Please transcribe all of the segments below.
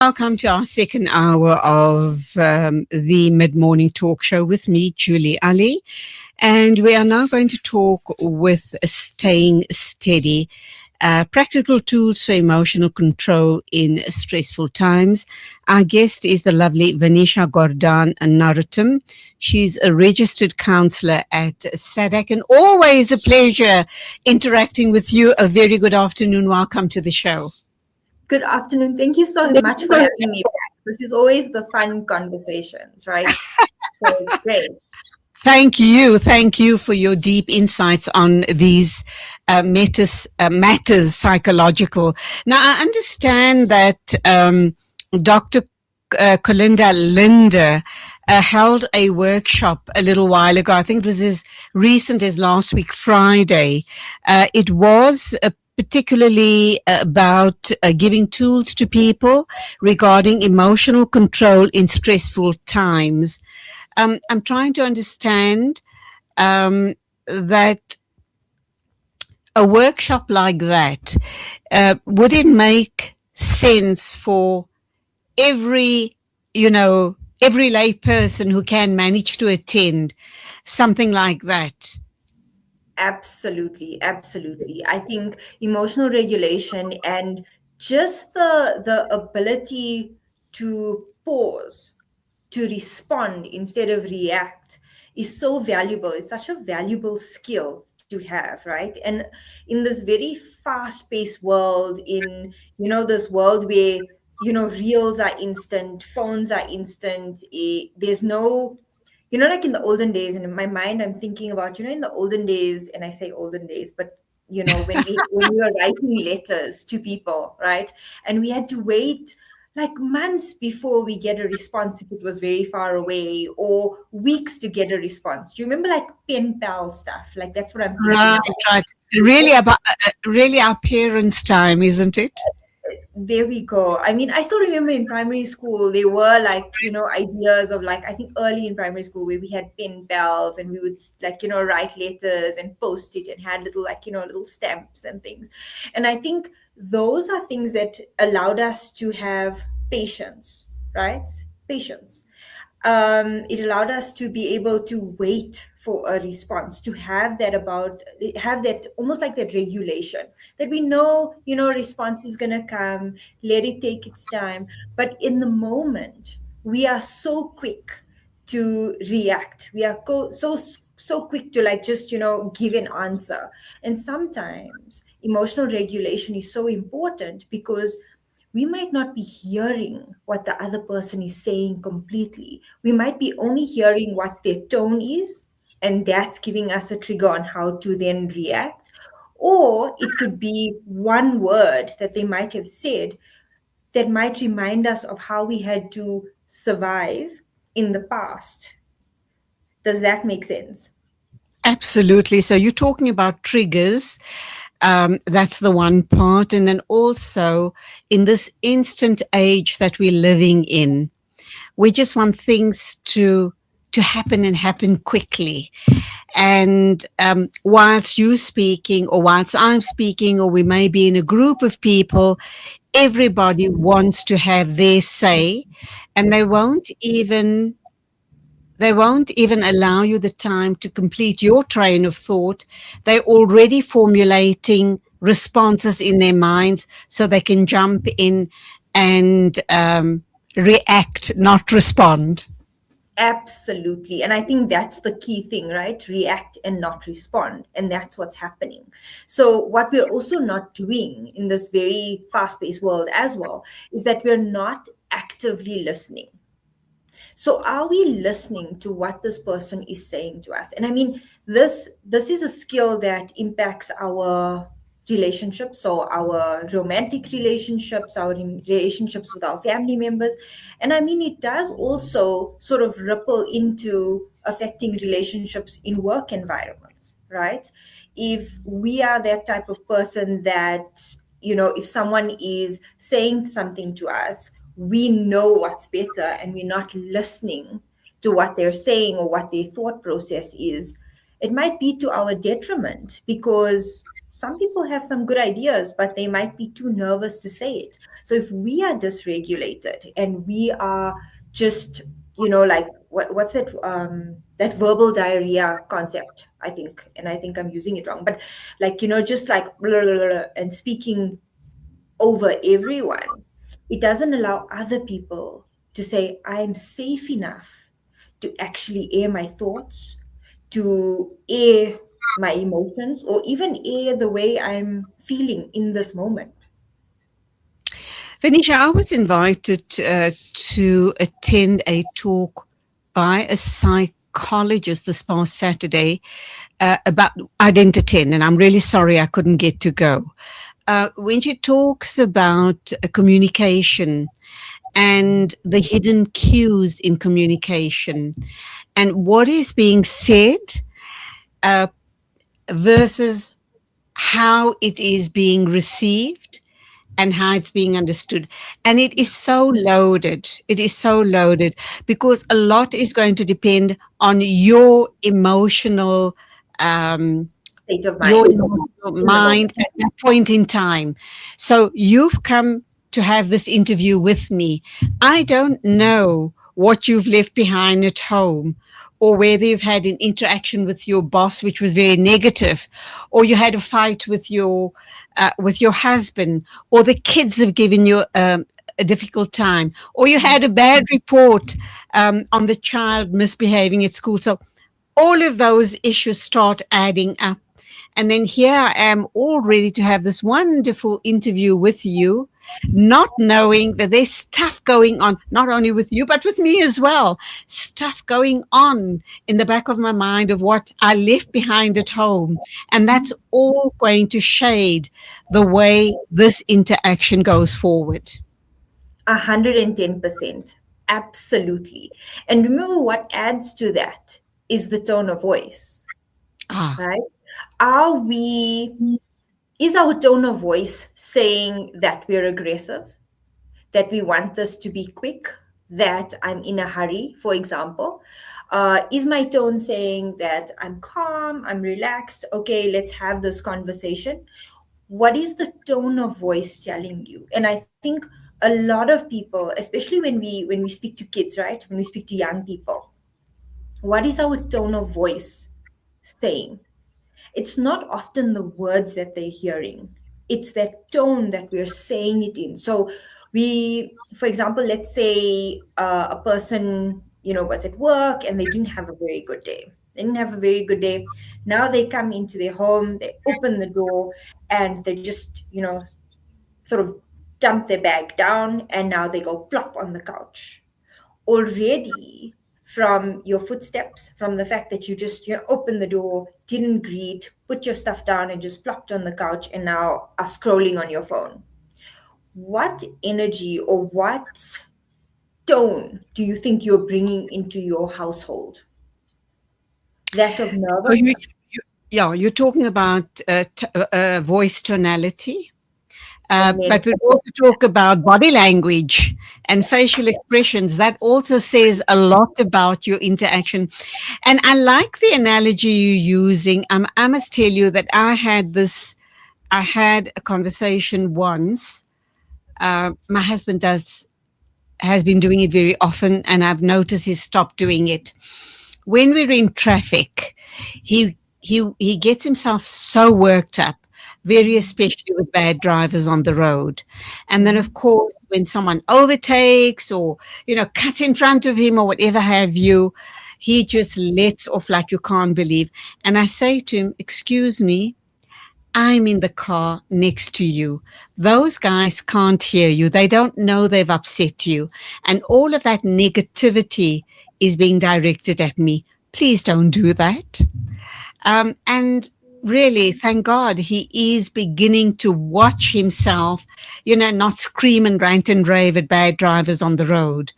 Welcome to our second hour of the mid-morning talk show with me, Julie Ali. And we are now going to talk with Staying Steady, practical tools for emotional control in stressful times. Our guest is the lovely Vanishaa Gordhan-Narotam. She's a registered counsellor at SADAG, and always a pleasure interacting with you. A very good afternoon. Welcome to the show. Good afternoon. Thank you so much for having me back. This is always the fun conversations, right? So great. Thank you. Thank you for your deep insights on these matters, psychological. Now, I understand that Dr. Colinda Linder held a workshop a little while ago. I think it was as recent as last week, Friday. It was particularly about giving tools to people regarding emotional control in stressful times. I'm trying to understand that a workshop like that, would it make sense for every lay person who can manage to attend something like that? Absolutely. I think emotional regulation and just the ability to pause, to respond instead of react is so valuable. It's such a valuable skill to have, right? And in this very fast-paced world, in this world where reels are instant, phones are instant, there's no like in the olden days, and in my mind I'm thinking about in the olden days, and I say olden days, but when we were writing letters to people, right? And we had to wait like months before we get a response if it was very far away, or weeks to get a response. Do you remember like pen pal stuff? Like that's what I'm thinking Right. Really our parents' time, isn't it? There we go. I mean, I still remember in primary school, there were like, ideas of like, I think early in primary school where we had pen pals and we would like, write letters and post it and had little like, little stamps and things. And I think those are things that allowed us to have patience, right? Patience. It allowed us to be able to wait for a response, to have that almost like that regulation that we know, response is going to come, let it take its time. But in the moment, we are so quick to react. We are so quick to like just, give an answer. And sometimes emotional regulation is so important because we might not be hearing what the other person is saying completely. We might be only hearing what their tone is, and that's giving us a trigger on how to then react. Or it could be one word that they might have said that might remind us of how we had to survive in the past. Does that make sense? Absolutely. So you're talking about triggers. That's the one part. And then also in this instant age that we're living in, we just want things to happen and happen quickly. And whilst you're speaking or whilst I'm speaking, or we may be in a group of people, everybody wants to have their say, and they won't even allow you the time to complete your train of thought. They're already formulating responses in their minds so they can jump in and react, not respond. Absolutely. And I think that's the key thing, right? React and not respond. And that's what's happening. So what we're also not doing in this very fast-paced world as well is that we're not actively listening. So are we listening to what this person is saying to us? And I mean, this is a skill that impacts our relationships, so our romantic relationships, our relationships with our family members. And I mean, it does also sort of ripple into affecting relationships in work environments, right? If we are that type of person that, if someone is saying something to us, we know what's better and we're not listening to what they're saying or what their thought process is, it might be to our detriment, because some people have some good ideas, but they might be too nervous to say it. So if we are dysregulated and we are just, like what's that that verbal diarrhea concept, I think, and I think I'm using it wrong, but like, just like blah, blah, blah, and speaking over everyone, it doesn't allow other people to say, I'm safe enough to actually air my thoughts, to air my emotions, or even air the way I'm feeling in this moment. Vanisha, I was invited to attend a talk by a psychologist this past Saturday about identity, and I'm really sorry I couldn't get to go. When she talks about communication and the hidden cues in communication and what is being said uh, versus how it is being received and how it's being understood. And it is so loaded. It is so loaded because a lot is going to depend on um, State of your mind emotional in the mind moment. at that point in time. So you've come to have this interview with me. I don't know what you've left behind at home, or whether you've had an interaction with your boss which was very negative, or you had a fight with your husband, or the kids have given you a difficult time, or you had a bad report on the child misbehaving at school. So all of those issues start adding up. And then here I am, all ready to have this wonderful interview with you, not knowing that there's stuff going on, not only with you, but with me as well. Stuff going on in the back of my mind of what I left behind at home. And that's all going to shade the way this interaction goes forward. 110%. Absolutely. And remember, what adds to that is the tone of voice, Ah, right? Are we, is our tone of voice saying that we're aggressive, that we want this to be quick, that I'm in a hurry, for example? Is my tone saying that I'm calm, I'm relaxed, okay, let's have this conversation? What is the tone of voice telling you? And I think a lot of people, especially when we speak to kids, right, when we speak to young people, what is our tone of voice saying? It's not often the words that they're hearing, it's that tone that we're saying it in. So we, for example, let's say a person, was at work and they didn't have a very good day. They didn't have a very good day. Now they come into their home, they open the door, and they just, sort of dump their bag down, and now they go plop on the couch. Already, from your footsteps, from the fact that you just open the door, didn't greet, put your stuff down, and just plopped on the couch, and now are scrolling on your phone. What energy or what tone do you think you're bringing into your household? That of so nervousness? yeah, you're talking about voice tonality. And then, But we also talk about body language and facial expressions. That also says a lot about your interaction. And I like the analogy you're using. I must tell you that I had a conversation once. My husband has been doing it very often, and I've noticed he's stopped doing it. When we're in traffic, he gets himself so worked up, very especially with bad drivers on the road. And then of course when someone overtakes or cuts in front of him or whatever have you, he just lets off like you can't believe. And I say to him, excuse me, I'm in the car next to you. Those guys can't hear you. They don't know they've upset you. And all of that negativity is being directed at me. Please don't do that. And really, thank God, he is beginning to watch himself, not scream and rant and rave at bad drivers on the road.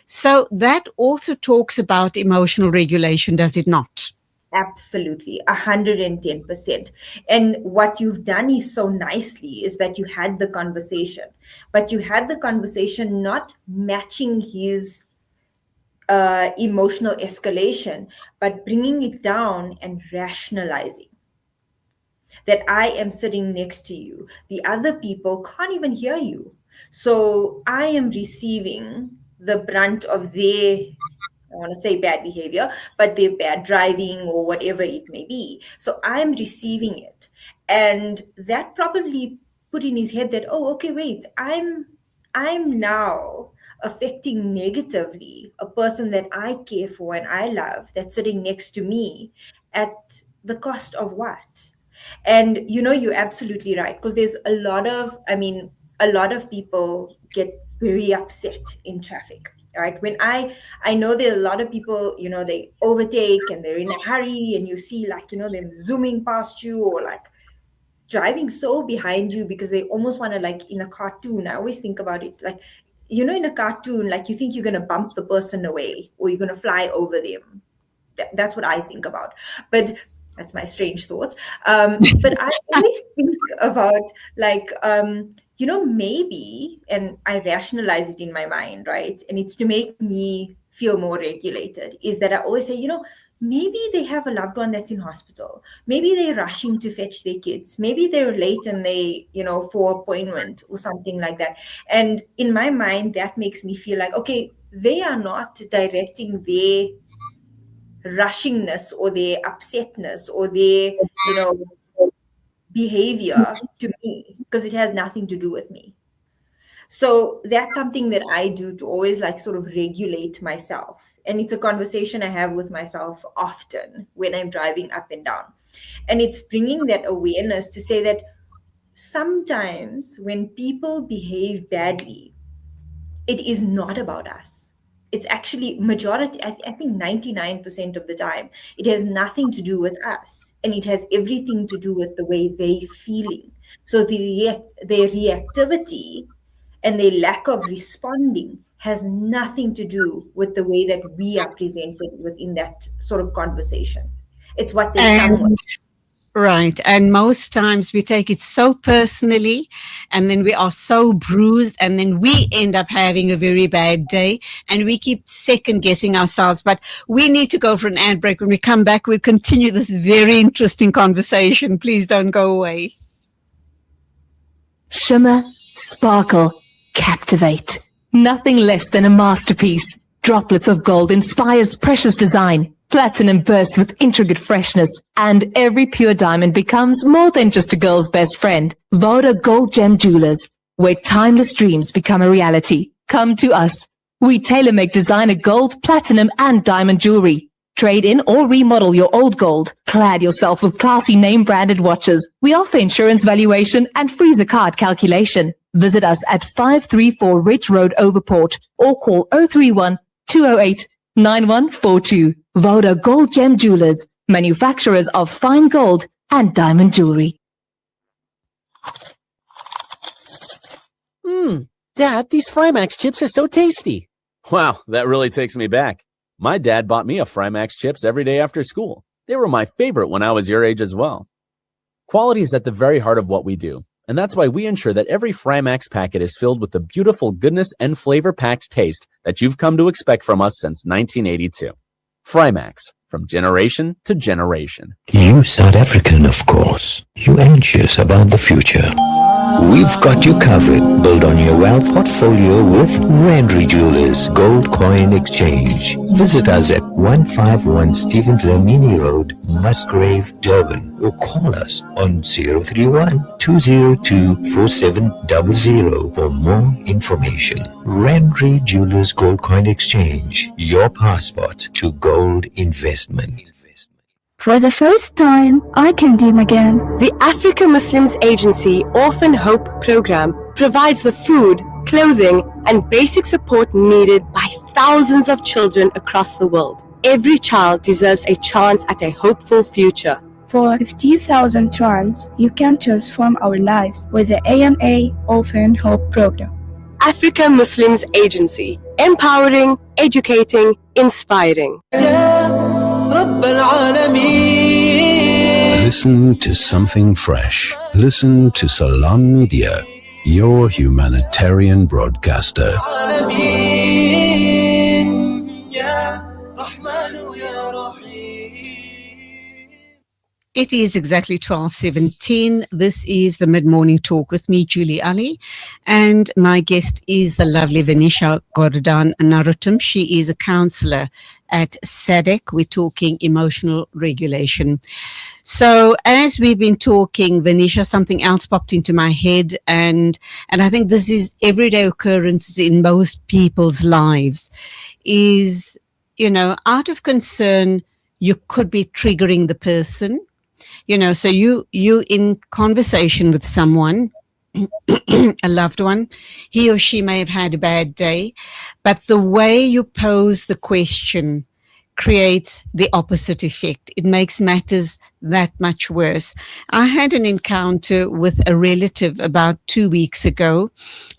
So that also talks about emotional regulation, does it not? absolutely, 110%. And what you've done is so nicely is that you had the conversation, but you had the conversation not matching his emotional escalation, but bringing it down and rationalizing. that I am sitting next to you. The other people can't even hear you. So I am receiving the brunt of their, I want to say bad behavior, but their bad driving or whatever it may be. So I'm receiving it. And that probably put in his head that, oh, okay, wait, I'm now affecting negatively a person that I care for and I love that's sitting next to me at the cost of what? And you're absolutely right, because there's a lot of people get very upset in traffic, right? When I know there are a lot of people, they overtake and they're in a hurry, and you see, like, them zooming past you, or like driving so behind you, because they almost want to, like in a cartoon. I always think about it like, in a cartoon, like you think you're going to bump the person away or you're going to fly over them. That's what I think about. But that's my strange thoughts. But I always think about, like, maybe, and I rationalize it in my mind, right? And it's to make me feel more regulated, is that I always say, maybe they have a loved one that's in hospital. Maybe they're rushing to fetch their kids. Maybe they're late and they, for appointment or something like that. And in my mind, that makes me feel like, okay, they are not directing their rushingness or their upsetness or their, behavior to me, because it has nothing to do with me. So that's something that I do to always, like, sort of regulate myself. And it's a conversation I have with myself often when I'm driving up and down. And it's bringing that awareness to say that sometimes when people behave badly, it is not about us. It's actually majority, I think 99% of the time, it has nothing to do with us, and it has everything to do with the way they're feeling. So their reactivity and their lack of responding has nothing to do with the way that we are presented within that sort of conversation. It's what they come with. And right. And most times we take it so personally, and then we are so bruised, and then we end up having a very bad day, and we keep second guessing ourselves. But we need to go for an ad break. When we come back, we'll continue this very interesting conversation. Please don't go away. Shimmer, sparkle, captivate. Nothing less than a masterpiece. Droplets of gold inspires precious design. Platinum bursts with intricate freshness, and every pure diamond becomes more than just a girl's best friend. Voda Gold Gem Jewelers, where timeless dreams become a reality. Come to us. We tailor-make designer gold, platinum, and diamond jewelry. Trade in or remodel your old gold. Clad yourself with classy name-branded watches. We offer insurance valuation and freezer card calculation. Visit us at 534 Ridge Road, Overport, or call 031 208 9142. Voda Gold Gem Jewelers, manufacturers of fine gold and diamond jewelry. Dad, these Frymax chips are so tasty. Wow, that really takes me back. My dad bought me a Frymax chips every day after school. They were my favorite when I was your age as well. Quality is at the very heart of what we do, and that's why we ensure that every Frymax packet is filled with the beautiful goodness and flavor-packed taste that you've come to expect from us since 1982. Frymax, from generation to generation. You South African, of course. You anxious about the future. We've got you covered. Build on your wealth portfolio with Rendry Jewelers Gold Coin Exchange. Visit us at 151 Stephen Dlamini Road, Musgrave, Durban, or call us on 031-202-4700 for more information. Rendry Jewelers Gold Coin Exchange, your passport to gold investment. For the first time, I can dream again. The Africa Muslims Agency Orphan Hope Program provides the food, clothing, and basic support needed by thousands of children across the world. Every child deserves a chance at a hopeful future. For 50,000 rands, you can transform our lives with the AMA Orphan Hope Program. Africa Muslims Agency, empowering, educating, inspiring. Listen to something fresh. Listen to Salam Media, your humanitarian broadcaster. It is exactly 12:17. This is the Mid-Morning Talk with me, Julie Ali, and my guest is the lovely Vanishaa Gordhan-Narotam. She is a counsellor at SADAG. We're talking emotional regulation. So as we've been talking, Vanishaa, something else popped into my head, and I think this is everyday occurrence in most people's lives, is, out of concern, you could be triggering the person. So you in conversation with someone, a loved one, he or she may have had a bad day, but the way you pose the question creates the opposite effect. It makes matters that much worse. I had an encounter with a relative about 2 weeks ago,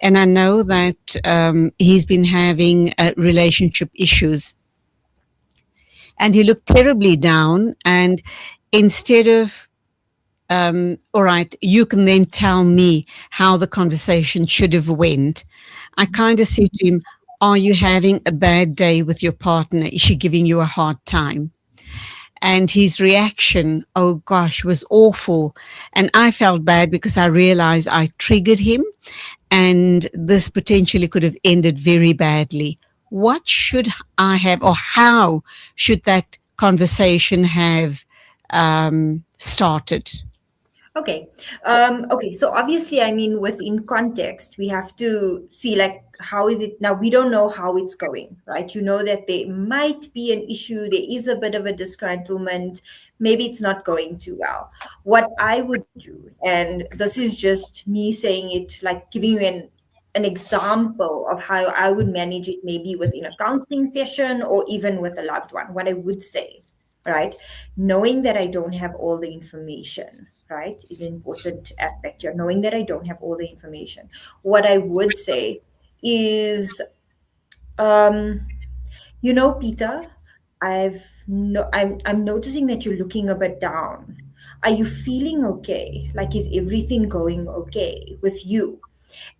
and I know that he's been having relationship issues. And he looked terribly down, and instead of, all right, you can then tell me how the conversation should have went, I kind of said to him, are you having a bad day with your partner? Is she giving you a hard time? And his reaction, oh gosh, was awful. And I felt bad because I realized I triggered him, and this potentially could have ended very badly. What should I have, or how should that conversation have started? Okay. So obviously, within context, we have to see, how is it now? We don't know how it's going, right? You know that there might be an issue. There is a bit of a disgruntlement. Maybe it's not going too well. What I would do, and this is just me saying it, giving you an example of how I would manage it, maybe within a counseling session or even with a loved one. What I would say, right? Knowing that I don't have all the information, right, is an important aspect here. Knowing that I don't have all the information. What I would say is, Peter, I'm noticing that you're looking a bit down. Are you feeling okay? Is everything going okay with you?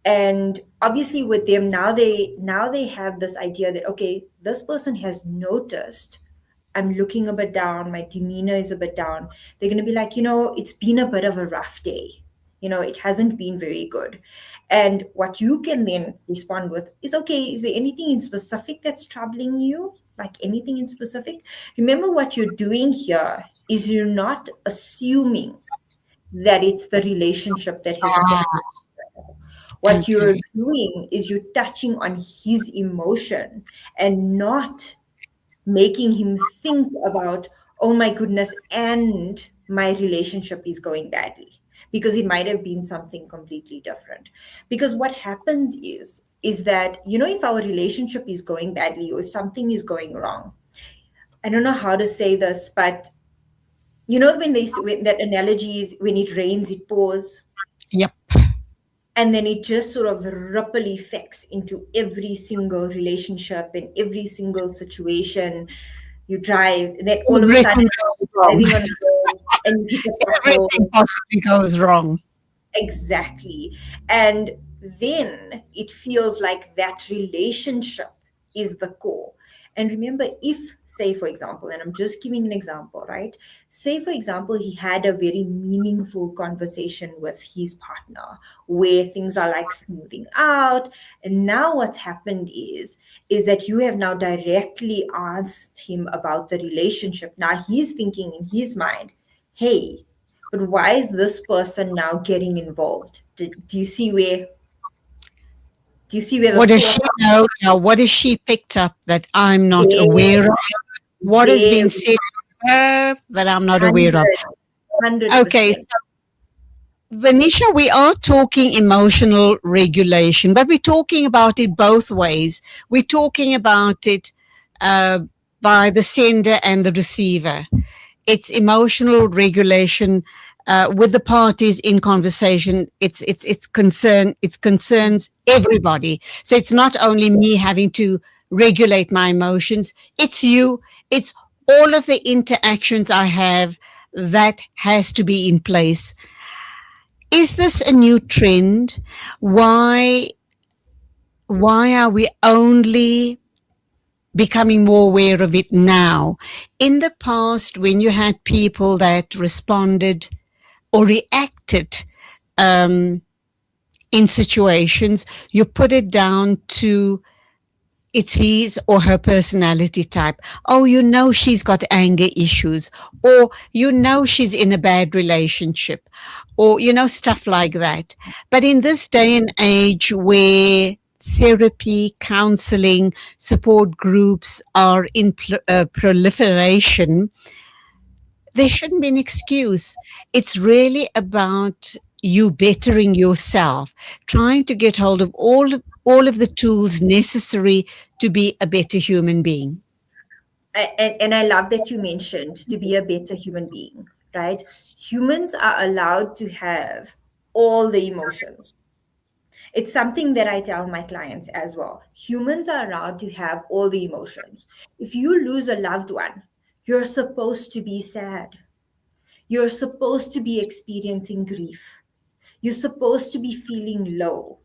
And obviously with them, now they have this idea that, okay, this person has noticed I'm looking a bit down, my demeanor is a bit down. They're going to be like, it's been a bit of a rough day. It hasn't been very good. And what you can then respond with is, okay, is there anything in specific that's troubling you? Anything in specific? Remember, what you're doing here is you're not assuming that it's the relationship that has affected. What you're doing is you're touching on his emotion and not making him think about, oh my goodness, and my relationship is going badly, because it might have been something completely different. Because what happens is that, if our relationship is going badly, or if something is going wrong, I don't know how to say this, but when that analogy is, when it rains, it pours. Yep. And then it just sort of ripple effects into every single relationship and every single situation. You drive, then all of a sudden driving on the road and you hit a pothole. Everything possibly goes wrong. Exactly. And then it feels like that relationship is the core. And remember, if, say, for example, and I'm just giving an example, right? Say, for example, he had a very meaningful conversation with his partner where things are smoothing out. And now what's happened is that you have now directly asked him about the relationship. Now he's thinking in his mind, hey, but why is this person now getting involved? Do you see where? What does she know? Now, what has she picked up that I'm not aware of? What has been said to her that I'm not aware of? 100%. Okay. So, Vanishaa, we are talking emotional regulation, but we're talking about it both ways. We're talking about it by the sender and the receiver. It's emotional regulation with the parties in conversation. It's concerns everybody. So it's not only me having to regulate my emotions. It's you. It's all of the interactions I have that has to be in place. Is this a new trend? Why are we only becoming more aware of it now. In the past, when you had people that responded or reacted in situations, you put it down to it's his or her personality type. Oh, you know she's got anger issues, or you know she's in a bad relationship, or you know, stuff like that. But in this day and age where therapy, counseling, support groups are in proliferation, there shouldn't be an excuse. It's really about you bettering yourself, trying to get hold of all of the tools necessary to be a better human being. And I love that you mentioned to be a better human being, right? Humans are allowed to have all the emotions. It's something that I tell my clients as well. Humans are allowed to have all the emotions. If you lose a loved one, you're supposed to be sad. You're supposed to be experiencing grief. You're supposed to be feeling low,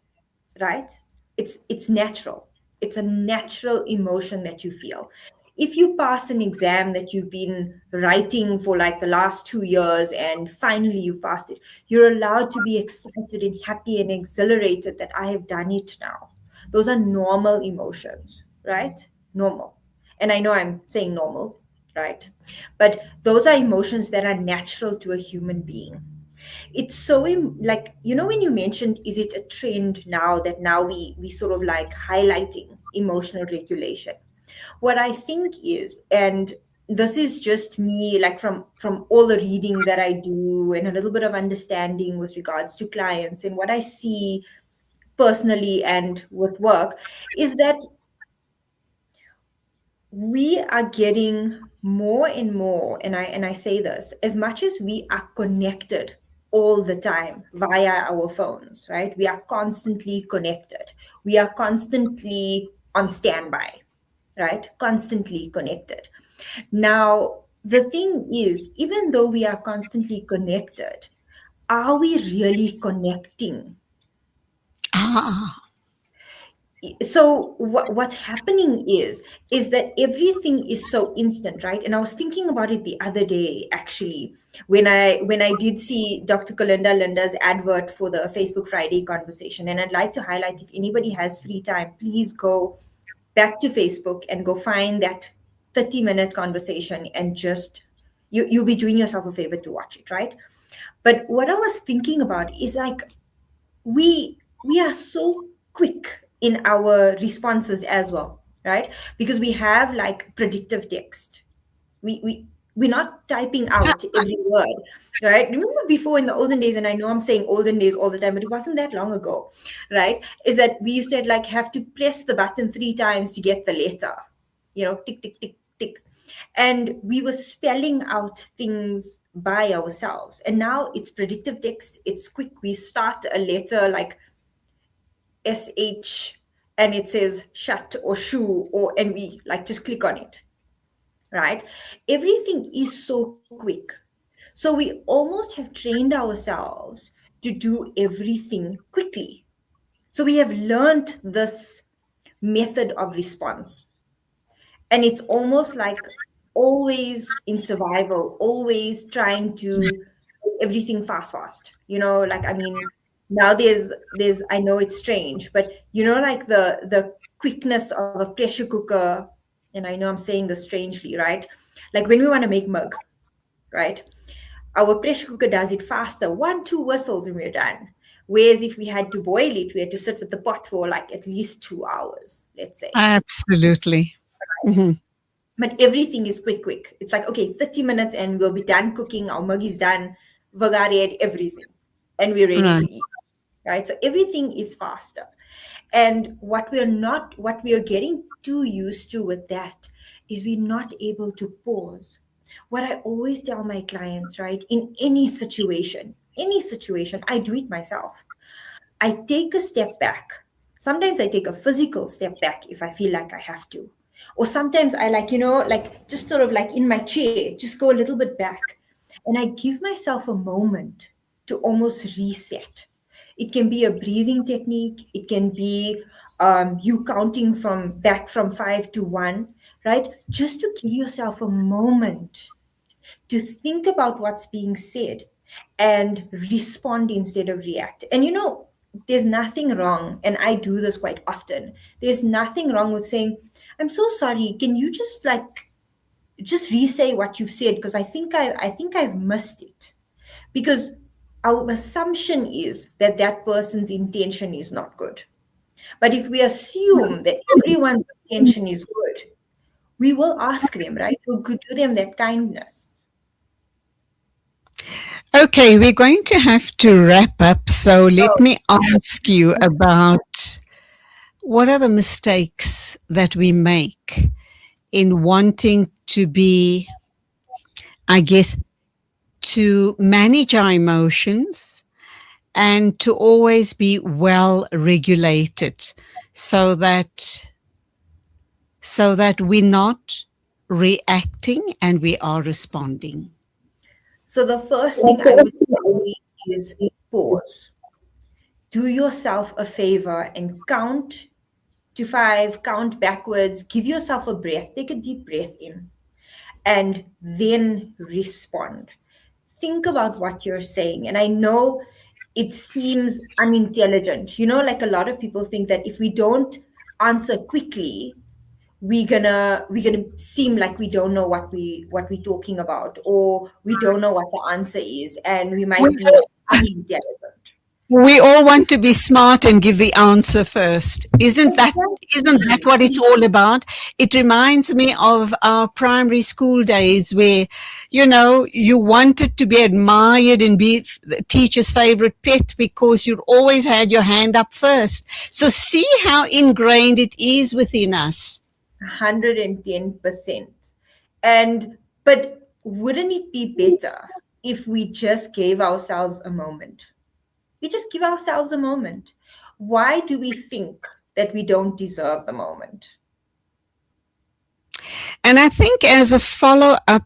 right? It's natural. It's a natural emotion that you feel. If you pass an exam that you've been writing for like the last 2 years and finally you passed it, you're allowed to be excited and happy and exhilarated that I have done it now. Those are normal emotions, right? Normal. And I know I'm saying normal, right? But those are emotions that are natural to a human being. It's so like, you know, when you mentioned, is it a trend now that now we sort of like highlighting emotional regulation? What I think is, and this is just me, like from all the reading that I do and a little bit of understanding with regards to clients and what I see personally and with work, is that we are getting more and more, and I say this, as much as we are connected all the time via our phones, right? We are constantly connected. We are constantly on standby, right? Constantly connected. Now, the thing is, even though we are constantly connected, are we really connecting? So what's happening is that everything is so instant, right? And I was thinking about it the other day, actually, when I did see Dr. Linda's advert for the Facebook Friday conversation. And I'd like to highlight, if anybody has free time, please go back to Facebook and go find that 30-minute conversation, and just you'll be doing yourself a favor to watch it, right? But what I was thinking about is like we are so quick in our responses as well, right? Because we have like predictive text. We're not typing out every word, right? Remember before in the olden days, and I know I'm saying olden days all the time, but it wasn't that long ago, right? Is that we used to like have to press the button 3 times to get the letter, you know, tick, tick, tick, tick. And we were spelling out things by ourselves. And now it's predictive text. It's quick. We start a letter like SH and it says shut or shoe, and we like just click on it, right? Everything is so quick. So we almost have trained ourselves to do everything quickly. So we have learned this method of response. And it's almost like always in survival, always trying to do everything fast, you know, like, I mean, now there's I know it's strange, but you know, like the quickness of a pressure cooker, and I know I'm saying this strangely, right? Like when we want to make mug, right? Our pressure cooker does it faster, 1-2 whistles and we're done. Whereas if we had to boil it, we had to sit with the pot for like at least 2 hours, let's say. Absolutely. Mm-hmm. But everything is quick. It's like, okay, 30 minutes and we'll be done cooking. Our mug is done, vagared, everything. And we're ready to eat, right? So everything is faster. And what we are getting too used to with that is we're not able to pause. What I always tell my clients, right, in any situation, I do it myself. I take a step back. Sometimes I take a physical step back if I feel like I have to. Or sometimes I like, you know, like just sort of like in my chair, just go a little bit back. And I give myself a moment to almost reset. It can be a breathing technique. It can be you counting from back from 5 to 1, right? Just to give yourself a moment to think about what's being said and respond instead of react. And there's nothing wrong, and I do this quite often. There's nothing wrong with saying, I'm so sorry, can you just re-say what you've said, because I think I've missed it. Because our assumption is that that person's intention is not good. But if we assume that everyone's intention is good, we will ask them, right? We could do them that kindness. Okay, we're going to have to wrap up. So let me ask you about what are the mistakes that we make in wanting to be, I guess, to manage our emotions and to always be well regulated so that we're not reacting and we are responding. So the first thing I would say is pause. Do yourself a favor and count to 5, count backwards, give yourself a breath, take a deep breath in, and then respond. Think about what you're saying. And I know it seems unintelligent. Like a lot of people think that if we don't answer quickly, we're gonna seem like we don't know what we're talking about, or we don't know what the answer is, and we might be unintelligent. We all want to be smart and give the answer first. Isn't that what it's all about? It reminds me of our primary school days where, you wanted to be admired and be the teacher's favorite pet because you always had your hand up first. So see how ingrained it is within us. 110%. But wouldn't it be better if we just gave ourselves a moment? We just give ourselves a moment. Why do we think that we don't deserve the moment? And I think as a follow-up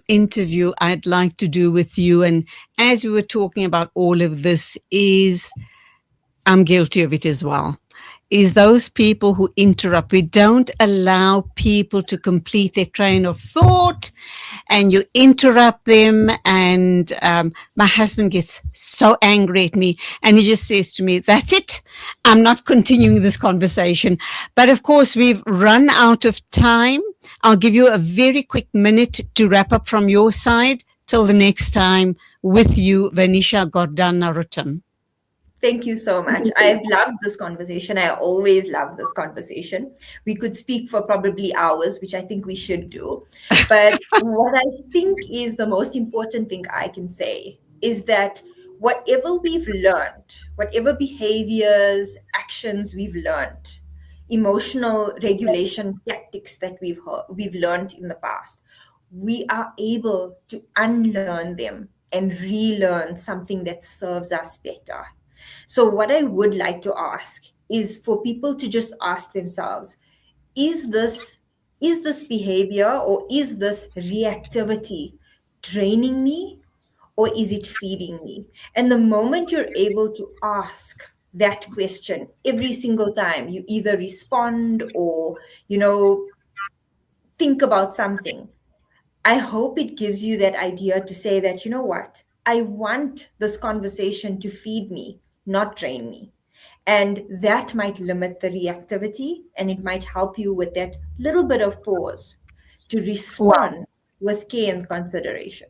interview I'd like to do with you, and as we were talking about all of this, is I'm guilty of it as well, is those people who interrupt. We don't allow people to complete their train of thought, and you interrupt them. And my husband gets so angry at me, and he just says to me, that's it, I'm not continuing this conversation. But of course, we've run out of time. I'll give you a very quick minute to wrap up from your side. Till the next time, with you, Vanishaa Gordhan-Narotam. Thank you so much. I've loved this conversation. I always love this conversation. We could speak for probably hours, which I think we should do. But what I think is the most important thing I can say is that whatever we've learned, whatever behaviors, actions we've learned, emotional regulation tactics that we've learned in the past, we are able to unlearn them and relearn something that serves us better. So what I would like to ask is for people to just ask themselves, is this behavior or is this reactivity draining me, or is it feeding me? And the moment you're able to ask that question every single time you either respond or, think about something, I hope it gives you that idea to say that, what, I want this conversation to feed me, not drain me. And that might limit the reactivity, and it might help you with that little bit of pause to respond with care and consideration.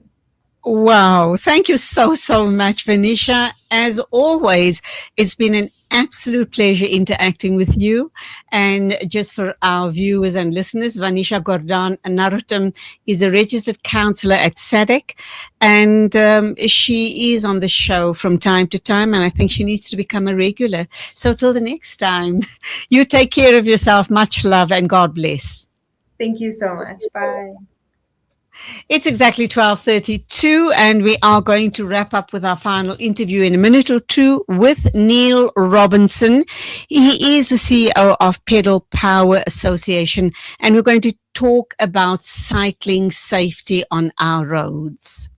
Wow. Thank you so, so much, Vanishaa. As always, it's been an absolute pleasure interacting with you. And just for our viewers and listeners, Vanishaa Gordhan-Narotam is a registered counsellor at SADAG. And she is on the show from time to time. And I think she needs to become a regular. So till the next time, you take care of yourself. Much love and God bless. Thank you so much. Bye. It's exactly 12:32, and we are going to wrap up with our final interview in a minute or two with Neil Robinson. He is the CEO of Pedal Power Association, and we're going to talk about cycling safety on our roads.